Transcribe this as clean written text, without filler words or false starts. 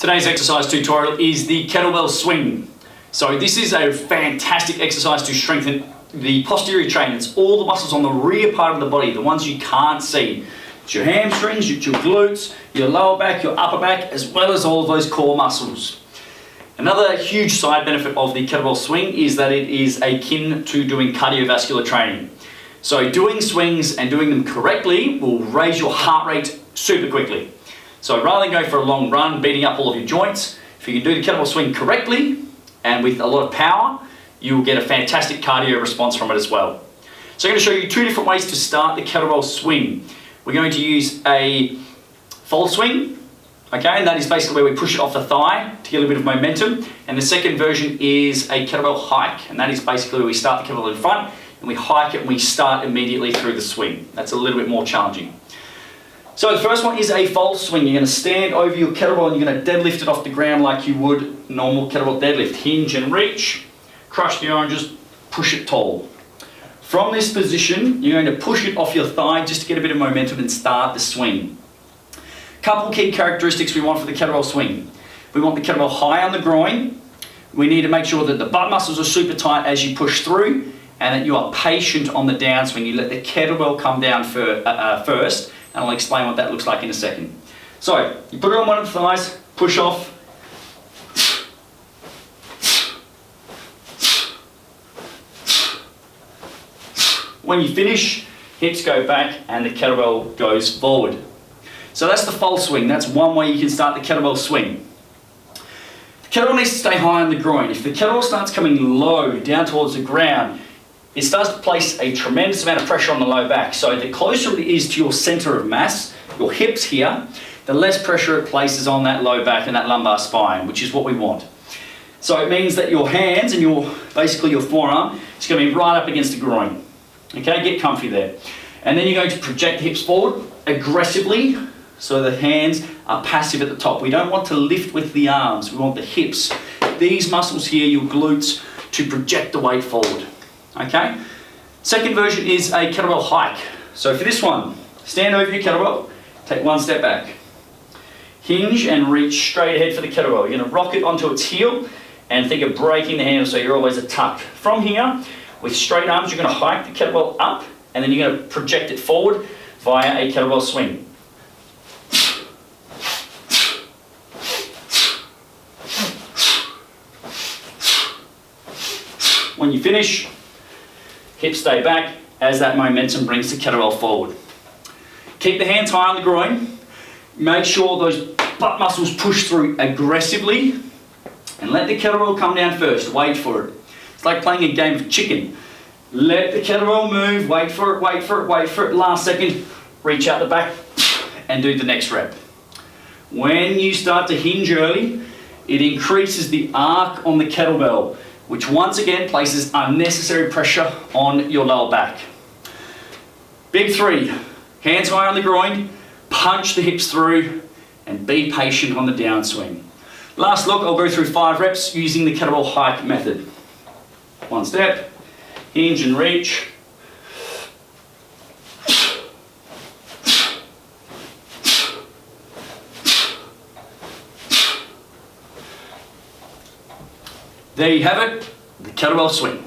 Today's exercise tutorial is the kettlebell swing. So this is a fantastic exercise to strengthen the posterior chain. It's all the muscles on the rear part of the body, the ones you can't see. It's your hamstrings, your glutes, your lower back, your upper back, as well as all of those core muscles. Another huge side benefit of the kettlebell swing is that it is akin to doing cardiovascular training. So doing swings and doing them correctly will raise your heart rate super quickly. So rather than go for a long run, beating up all of your joints, if you can do the kettlebell swing correctly and with a lot of power, you will get a fantastic cardio response from it as well. So I'm going to show you two different ways to start the kettlebell swing. We're going to use a fold swing, okay, and that is basically where we push it off the thigh to get a little bit of momentum. And the second version is a kettlebell hike, and that is basically where we start the kettlebell in front and we hike it and we start immediately through the swing. That's a little bit more challenging. So the first one is a fold swing. You're going to stand over your kettlebell and you're going to deadlift it off the ground like you would normal kettlebell deadlift. Hinge and reach, crush the oranges, push it tall. From this position, you're going to push it off your thigh just to get a bit of momentum and start the swing. Couple key characteristics we want for the kettlebell swing. We want the kettlebell high on the groin. We need to make sure that the butt muscles are super tight as you push through and that you are patient on the downswing. You let the kettlebell come down first, and I'll explain what that looks like in a second. So, you put it on one of the thighs, push off. When you finish, hips go back and the kettlebell goes forward. So that's the fold swing. That's one way you can start the kettlebell swing. The kettlebell needs to stay high on the groin. If the kettlebell starts coming low, down towards the ground, it starts to place a tremendous amount of pressure on the low back. So the closer it is to your center of mass, your hips here, the less pressure it places on that low back and that lumbar spine, which is what we want. So it means that your hands and basically your forearm is going to be right up against the groin. Okay, get comfy there. And then you're going to project the hips forward aggressively so the hands are passive at the top. We don't want to lift with the arms, we want the hips. These muscles here, your glutes, to project the weight forward. Okay? Second version is a kettlebell hike. So for this one, stand over your kettlebell, take one step back. Hinge and reach straight ahead for the kettlebell. You're going to rock it onto its heel and think of breaking the handle so you're always a tuck. From here, with straight arms, you're going to hike the kettlebell up and then you're going to project it forward via a kettlebell swing. When you finish, hips stay back as that momentum brings the kettlebell forward. Keep the hands high on the groin. Make sure those butt muscles push through aggressively and let the kettlebell come down first. Wait for it. It's like playing a game of chicken. Let the kettlebell move, wait for it, wait for it, wait for it. Last second, reach out the back and do the next rep. When you start to hinge early, it increases the arc on the kettlebell, which once again places unnecessary pressure on your lower back. Big three, hands high on the groin, punch the hips through, and be patient on the downswing. Last look, I'll go through 5 reps using the kettlebell hike method. One step, hinge and reach. There you have it, the kettlebell swing.